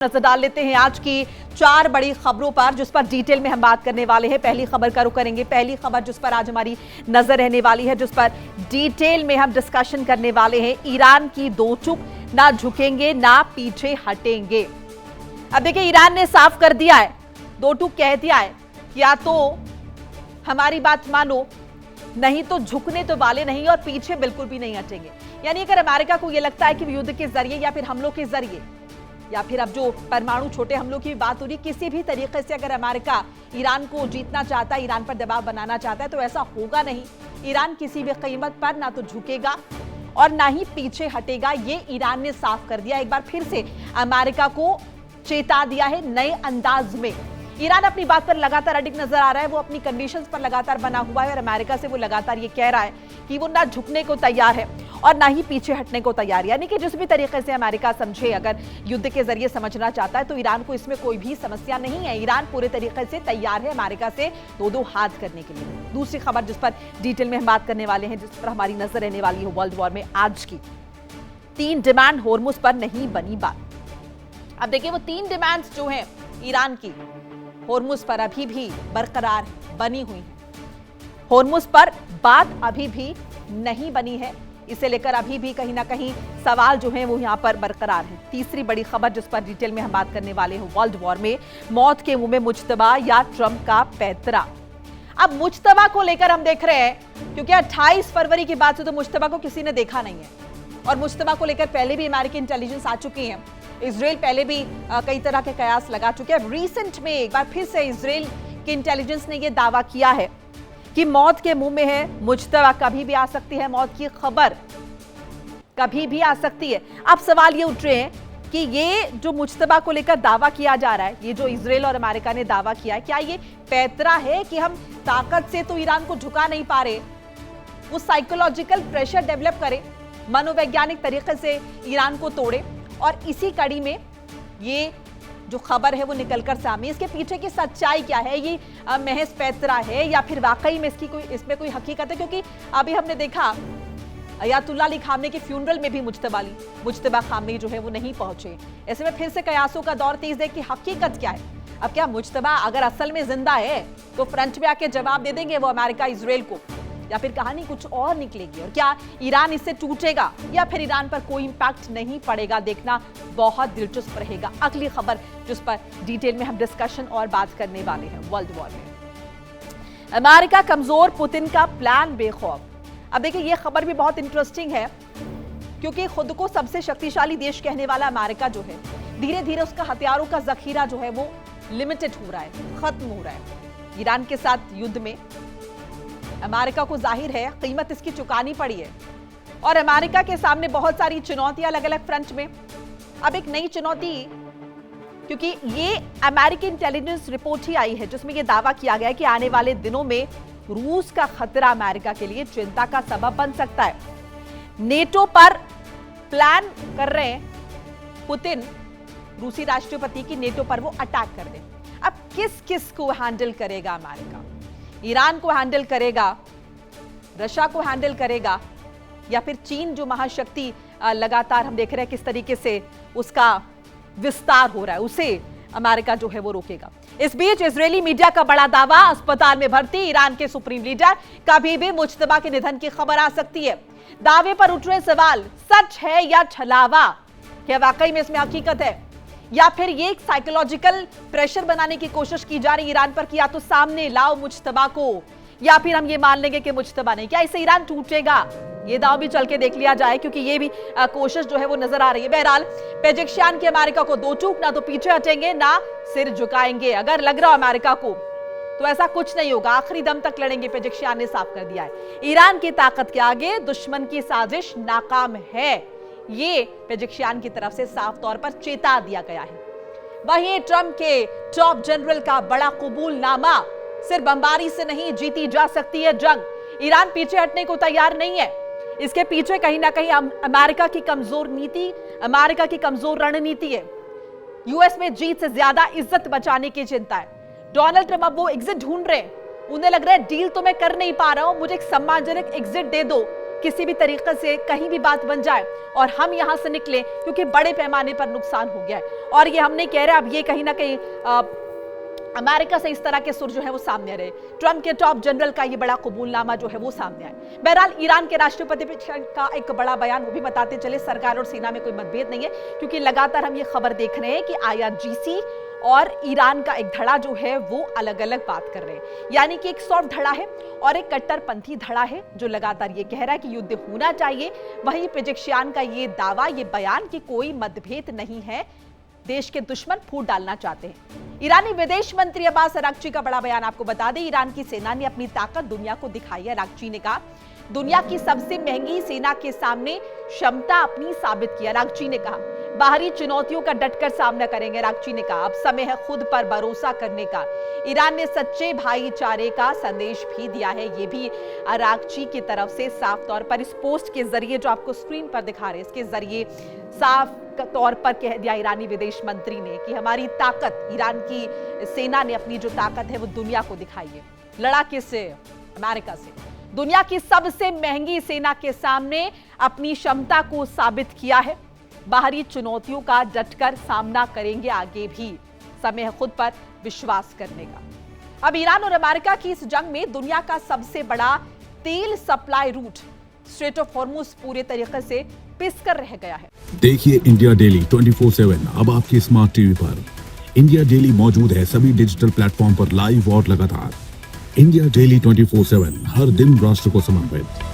नजर डाल लेते हैं आज की 4 बड़ी खबरों पर, जिस पर डिटेल में हम बात करने वाले हैं। पहली खबर का रुख करेंगे। पहली खबर जिस पर आज हमारी नजर रहने वाली है, जिस पर डिटेल में हम डिस्कशन करने वाले हैं, ईरान की दो चूक, ना झुकेंगे ना पीछे हटेंगे। अब देखिए, ईरान ने साफ कर दिया है, दो टूक कह दिया है, या तो हमारी बात मानो, नहीं तो झुकने तो वाले नहीं और पीछे बिल्कुल भी नहीं हटेंगे। यानी अगर अमेरिका को यह लगता है कि युद्ध के जरिए या फिर हमलों के जरिए या फिर अब जो परमाणु छोटे हमलों की बात हो रही, किसी भी तरीके से अगर अमेरिका ईरान को जीतना चाहता है, ईरान पर दबाव बनाना चाहता है, तो ऐसा होगा नहीं। ईरान किसी भी कीमत पर ना तो झुकेगा और ना ही पीछे हटेगा। ये ईरान ने साफ कर दिया। एक बार फिर से अमेरिका को चेता दिया है नए अंदाज में। ईरान अपनी बात पर लगातार अडिग नजर आ रहा है, वो अपनी कंडीशंस पर लगातार बना हुआ है और अमेरिका से वो लगातार ये कह रहा है कि वो ना झुकने को तैयार है और ना ही पीछे हटने को तैयार है। यानी कि जिस भी तरीके से अमेरिका समझे, अगर युद्ध के जरिए समझना चाहता है, तो ईरान को इसमें कोई भी समस्या नहीं है। ईरान पूरे तरीके से तैयार है अमेरिका से दो हाथ करने के लिए। दूसरी खबर जिस पर डिटेल में हम बात करने वाले हैं, जिस पर हमारी नजर रहने वाली है, वर्ल्ड वॉर में आज की 3 डिमांड होर्मुज पर नहीं बनी बात। अब देखिए, वो 3 डिमांड्स जो हैं ईरान की, होर्मुज पर अभी भी बरकरार बनी हुई है। होर्मुज पर बात अभी भी नहीं बनी है। इसे लेकर अभी भी कहीं ना कहीं सवाल जो है वो यहां पर बरकरार है। तीसरी बड़ी खबर जिस पर डिटेल में हम बात करने वाले हैं, वर्ल्ड वॉर में मौत के मुंह में मुज्तबा या ट्रंप का पैतरा। अब मुज्तबा को लेकर हम देख रहे हैं, क्योंकि 28 फरवरी के बाद से तो मुज्तबा को किसी ने देखा नहीं है और मुज्तबा को लेकर पहले भी अमेरिकी इंटेलिजेंस आ चुकी है। इजराइल पहले भी कई तरह के कयास लगा चुके हैं। रिसेंट में एक बार फिर से इजराइल की इंटेलिजेंस ने यह दावा किया है कि मौत के मुंह में है मुज्तबा, कभी भी आ सकती है मौत की खबर, कभी भी आ सकती है। अब सवाल ये उठ रहे हैं कि ये जो मुज्तबा को लेकर दावा किया जा रहा है, ये जो इजराइल और अमेरिका ने दावा किया है, क्या ये पैतरा है कि हम ताकत से तो ईरान को झुका नहीं पा रहे, वो साइकोलॉजिकल प्रेशर डेवलप करे, मनोवैज्ञानिक तरीके से ईरान को तोड़े, और इसी कड़ी में ये जो खबर है वो निकलकर सामने। इसके पीछे की सच्चाई क्या है? ये महज पैतरा है या फिर वाकई में इसमें कोई हकीकत है? क्योंकि अभी हमने देखा अयातुल्लाह अली खामने के फ्यूनरल में भी मुज्तबा खामने जो है वो नहीं पहुंचे। ऐसे में फिर से कयासों का दौर तेज है कि हकीकत क्या है। अब क्या मुज्तबा अगर असल में जिंदा है तो फ्रंट में आके जवाब दे देंगे वो अमेरिका इजराइल को, या फिर कहानी कुछ और निकलेगी? और क्या ईरान इससे टूटेगा या फिर ईरान पर कोई इंपैक्ट नहीं पड़ेगा? देखना बहुत दिलचस्प रहेगा। अगली खबर जिस पर डिटेल में हम डिस्कशन और बात करने वाले हैं, वर्ल्ड वॉर में अमेरिका कमजोर, पुतिन का प्लान बेखौफ। अब देखिए, यह खबर भी बहुत इंटरेस्टिंग है, क्योंकि खुद को सबसे शक्तिशाली देश कहने वाला अमेरिका जो है, धीरे धीरे उसका हथियारों का जखीरा जो है वो लिमिटेड हो रहा है, खत्म हो रहा है। ईरान के साथ युद्ध में अमेरिका को जाहिर है कीमत इसकी चुकानी पड़ी है और अमेरिका के सामने बहुत सारी चुनौतियां अलग अलग फ्रंट में। अब एक नई चुनौती, क्योंकि ये अमेरिकी इंटेलिजेंस रिपोर्ट ही आई है जिसमें यह दावा किया गया है कि आने वाले दिनों में रूस का खतरा अमेरिका के लिए चिंता का सबब बन सकता है। नेटो पर प्लान कर रहे हैं पुतिन, रूसी राष्ट्रपति की नेटो पर वो अटैक कर दे। अब किस किस को हैंडल करेगा अमेरिका? ईरान को हैंडल करेगा, रशिया को हैंडल करेगा, या फिर चीन जो महाशक्ति लगातार हम देख रहे हैं किस तरीके से उसका विस्तार हो रहा है, उसे अमेरिका जो है वो रोकेगा। इस बीच इजरायली मीडिया का बड़ा दावा, अस्पताल में भर्ती ईरान के सुप्रीम लीडर, कभी भी मुज्तबा के निधन की खबर आ सकती है। दावे पर उठ रहे सवाल, सच है या छलावा? क्या वाकई में इसमें हकीकत है या फिर ये एक साइकोलॉजिकल प्रेशर बनाने की कोशिश की जा रही ईरान पर कि या तो सामने लाओ मुज्तबा को, या फिर हम ये मान लेंगे कि मुज्तबा नहीं? क्या इससे ईरान टूटेगा? ये दाव भी चल के देख लिया जाए, क्योंकि ये भी कोशिश जो है वो नजर आ रही है। बहरहाल पेजेशियान की अमेरिका को दो चूक, ना तो पीछे हटेंगे ना सिर झुकाएंगे। अगर लग रहा अमेरिका को तो ऐसा कुछ नहीं होगा, आखिरी दम तक लड़ेंगे, पेजेशियान ने साफ कर दिया है। ईरान की ताकत के आगे दुश्मन की साजिश नाकाम है, ये पेजेशियान की तरफ से साफ तौर पर चेता दिया गया है। वहीं ट्रंप के टॉप जनरल का बड़ा कबूलनामा, सिर्फ बमबारी से नहीं जीती जा सकती है जंग। ईरान पीछे हटने को तैयार नहीं है। इसके पीछे कहीं ना कहीं अमेरिका की कमजोर नीति, अमेरिका की कमजोर रणनीति है। यूएस में जीत से ज्यादा इज्जत बचाने की चिंता है। डोनाल्ड ट्रंप अब वो एग्जिट ढूंढ रहे हैं। उन्हें लग रहा है डील तो मैं कर नहीं पा रहा हूं, मुझे एक सम्मानजनक एग्जिट दे दो किसी भी तरीके से कहीं भी बात बन जाए और हम यहां से निकले, क्योंकि बड़े पैमाने पर नुकसान हो गया है। और ये हम नहीं कह रहे, अब ये कहीं ना कहीं अमेरिका से इस तरह के सुर जो है वो सामने आ रहे। ट्रंप के टॉप जनरल का ये बड़ा कबूलनामा जो है वो सामने आया। बहरहाल ईरान के राष्ट्रपति का एक बड़ा बयान, वो भी बताते चले सरकार और सेना में कोई मतभेद नहीं है, क्योंकि लगातार हम ये खबर देख रहे हैं कि IRGC और ईरान का एक धड़ा जो है वो अलग अलग बात कर रहे हैं। यानी कि एक सॉफ्ट धड़ा है और एक कट्टरपंथी धड़ा है जो लगातार ये कह रहा है कि युद्ध होना चाहिए। वहीं पेजेशियान का ये दावा, ये बयान कि कोई मतभेद नहीं है, देश के दुश्मन फूट डालना चाहते हैं। ईरानी विदेश मंत्री अब्बास अरागची का बड़ा बयान, आपको बता दें ईरान की सेना ने अपनी ताकत दुनिया को दिखाई है। अरागची ने कहा दुनिया की सबसे महंगी सेना के सामने क्षमता अपनी साबित किया। अरागची ने कहा बाहरी चुनौतियों का डटकर सामना करेंगे। अरागची ने कहा अब समय है खुद पर भरोसा करने का। ईरान ने सच्चे भाईचारे का संदेश भी दिया है। ये भी अरागची की तरफ से साफ तौर पर इस पोस्ट के जरिए जो आपको स्क्रीन पर दिखा रहे हैं, इसके जरिए साफ तौर पर कह दिया ईरानी विदेश मंत्री ने कि हमारी ताकत, ईरान की सेना ने अपनी जो ताकत है वो दुनिया को दिखाई है। लड़ा किससे? अमेरिका से। दुनिया की सबसे महंगी सेना के सामने अपनी क्षमता को साबित किया है। बाहरी चुनौतियों का डटकर सामना करेंगे आगे भी। समय है खुद पर विश्वास करने का। अब ईरान और अमेरिका की इस जंग में दुनिया का सबसे बड़ा तेल supply root straight of Hormuz पूरे तरीके से पिसकर रह गया है। देखिए इंडिया डेली 24/7 अब आपके स्मार्ट टीवी पर। इंडिया डेली मौजूद है सभी डिजिटल प्लेटफॉर्म पर लाइव और लगातार। इंडिया डेली 24/7 हर दिन राष्ट्र को समर्पित।